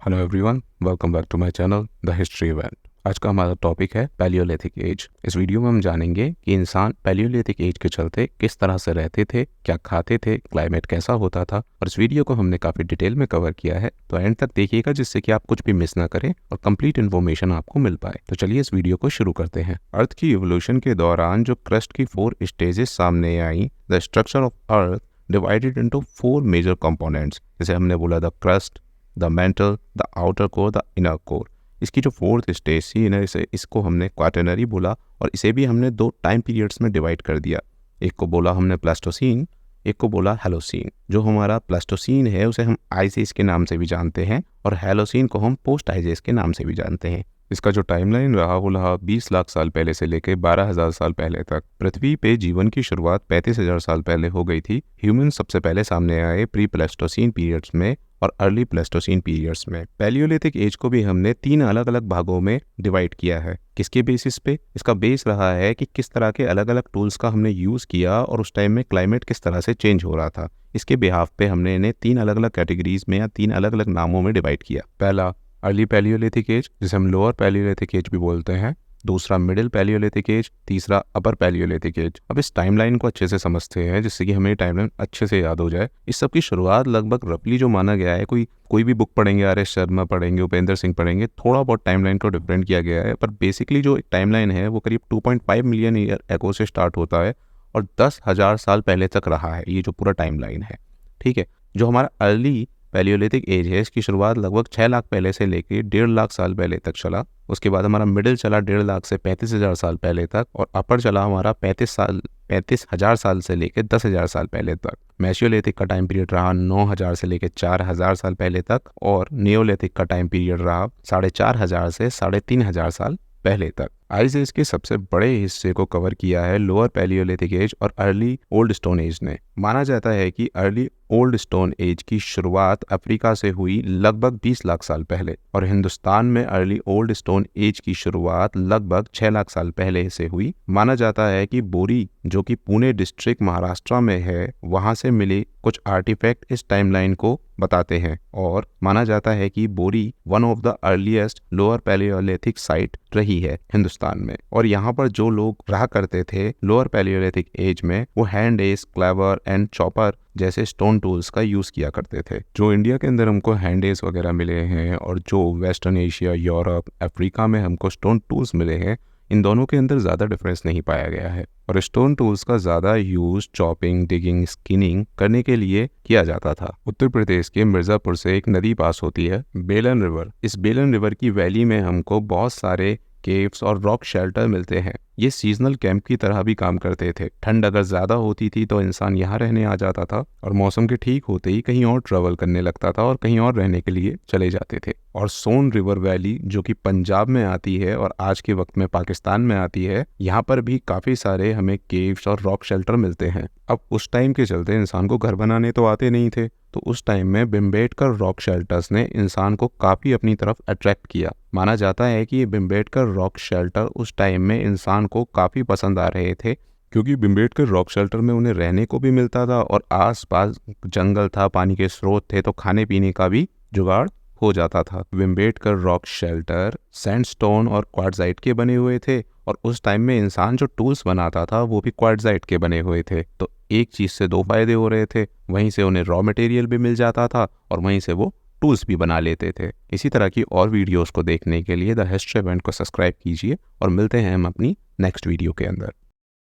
Hello everyone, welcome back to my channel the history event. आज का हमारा topic है पैलियोलिथिक एज। इस वीडियो में हम जानेंगे कि इंसान पैलियोलिथिक एज के चलते किस तरह से रहते थे, क्या खाते थे, क्लाइमेट कैसा होता था। और इस वीडियो को हमने काफ़ी डिटेल में कवर किया है, तो एंड तक देखिएगा जिससे कि आप कुछ भी मिस ना करें और कंप्लीट इन्फॉर्मेशन आपको मिल पाए। तो चलिए इस वीडियो को शुरू करते हैं। अर्थ की इवोल्यूशन के दौरान जो क्रस्ट की 4 स्टेजेस सामने आई, the structure of earth divided into 4 major components. जैसे हमने बोला the crust, the mantle, the outer core, the inner core. इसकी जो 4th स्टेज थी इसको हमने क्वाटरनरी बोला, और इसे भी हमने 2 टाइम पीरियड्स में डिवाइड कर दिया। एक को बोला हमने प्लास्टोसीन, एक को बोला हेलोसीन। जो हमारा प्लास्टोसीन है उसे हम आइस एज के नाम से भी जानते हैं, और हेलोसीन को हम पोस्ट आइस एज के नाम से भी जानते हैं। इसका जो टाइमलाइन रहा वो रहा 20 लाख साल पहले से लेकर 12,000 साल पहले तक। पृथ्वी पे जीवन की शुरुआत 35,000 साल पहले हो गई थी। ह्यूमन सबसे पहले सामने आए प्री प्लेस्टोसीन पीरियड्स में और अर्ली प्लेस्टोसीन पीरियड्स में। पैलियोलिथिक एज को भी हमने 3 अलग अलग भागों में डिवाइड किया है। किसके बेसिस पे? इसका बेस रहा है कि किस तरह के अलग अलग टूल्स का हमने यूज़ किया और उस टाइम में क्लाइमेट किस तरह से चेंज हो रहा था। इसके बिहाफ पे हमने इन्हें 3 अलग अलग कैटेगरीज में या 3 अलग अलग नामों में डिवाइड किया। पहला अर्ली पैलियोलिथिक एज, जिसे हम लोअर पैलियोलिथिक एज भी बोलते हैं। दूसरा मिडिल पैलियोलिथिक एज, तीसरा अपर पैलियोलिथिक एज। अब इस टाइमलाइन को अच्छे से समझते हैं जिससे कि हमें टाइमलाइन अच्छे से याद हो जाए। इस सब की शुरुआत लगभग रफली जो माना गया है, कोई भी बुक पढ़ेंगे, आर.एस. शर्मा पढ़ेंगे, उपेंद्र सिंह पढ़ेंगे, थोड़ा बहुत टाइमलाइन को डिफरेंट किया गया है, पर बेसिकली जो टाइमलाइन है वो करीब 2.5 मिलियन ईयर एगो से स्टार्ट होता है और 10,000 साल पहले तक रहा है ये जो पूरा टाइमलाइन है। ठीक है, जो हमारा अर्ली पैलियोलिथिक एज है इसकी शुरुआत लगभग 6 लाख पहले से लेकर 1.5 लाख साल पहले तक चला। उसके बाद हमारा मिडिल चला 1.5 लाख से 35,000 साल पहले तक, और अपर चला हमारा 35,000 साल से लेकर 10,000 साल पहले तक। मेसियोलिथिक का टाइम पीरियड रहा 9,000 से लेकर 4,000 साल पहले तक, और नियोलिथिक का टाइम पीरियड रहा 4,500 से 3,500 साल पहले तक। आइस एज के सबसे बड़े हिस्से को कवर किया है लोअर पैलियोलिथिक एज और अर्ली ओल्ड स्टोन एज ने। माना जाता है कि अर्ली ओल्ड स्टोन एज की शुरुआत अफ्रीका से हुई लगभग 20 लाख साल पहले, और हिंदुस्तान में अर्ली ओल्ड स्टोन एज की शुरुआत लगभग 6 लाख साल पहले से हुई। माना जाता है कि बोरी, जो कि पुणे डिस्ट्रिक्ट महाराष्ट्र में है, वहां से मिले कुछ आर्टिफैक्ट इस टाइमलाइन को बताते हैं, और माना जाता है कि बोरी one of the earliest lower Palaeolithic site रही है हिंदुस्तान में। और यहाँ पर जो लोग रहा करते थे लोअर पैलियोलिथिक एज में, वो hand axe, cleaver and chopper जैसे स्टोन टूल्स का यूज किया करते थे। जो इंडिया के अंदर हमको हैंड एज वगैरह मिले हैं और जो वेस्टर्न एशिया, यूरोप, अफ्रीका में हमको स्टोन टूल्स मिले हैं, इन दोनों के अंदर ज़्यादा डिफरेंस नहीं पाया गया है। और स्टोन टूल्स का ज़्यादा यूज चॉपिंग, डिगिंग, स्किनिंग करने के लिए किया जाता था। उत्तर प्रदेश के मिर्ज़ापुर से एक नदी पास होती है, बेलन रिवर। इस बेलन रिवर की वैली में हमको बहुत सारे केव्स और रॉक शेल्टर मिलते हैं। ये सीजनल कैंप की तरह भी काम करते थे। ठंड अगर ज़्यादा होती थी तो इंसान यहाँ रहने आ जाता था, और मौसम के ठीक होते ही कहीं और ट्रैवल करने लगता था और कहीं और रहने के लिए चले जाते थे। और सोन रिवर वैली, जो कि पंजाब में आती है और आज के वक्त में पाकिस्तान में आती है, यहाँ पर भी काफ़ी सारे हमें केव्स और रॉक शेल्टर मिलते हैं। अब उस टाइम के चलते इंसान को घर बनाने तो आते नहीं थे, तो उस टाइम में भिम्बेटकर रॉक शेल्टर्स ने इंसान को काफ़ी अपनी तरफ अट्रैक्ट किया। माना जाता है कि ये भिम्बेटकर रॉक शेल्टर उस टाइम में इंसान को काफ़ी पसंद आ रहे थे, क्योंकि भिम्बेटकर रॉक शेल्टर में उन्हें रहने को भी मिलता था और आसपास जंगल था, पानी के स्रोत थे, तो खाने पीने का भी जुगाड़ हो जाता था। भिम्बेटकर रॉक शेल्टर सैंडस्टोन और क्वार्ट्जाइट के बने हुए थे, और उस टाइम में इंसान जो टूल्स बनाता था वो भी क्वार्ट्जाइट के बने हुए थे। तो एक चीज़ से 2 फायदे हो रहे थे, वहीं से उन्हें रॉ मटेरियल भी मिल जाता था और वहीं से वो टूल्स भी बना लेते थे। इसी तरह की और वीडियोस को देखने के लिए द हिस्ट्री इवेंट को सब्सक्राइब कीजिए, और मिलते हैं हम अपनी नेक्स्ट वीडियो के अंदर।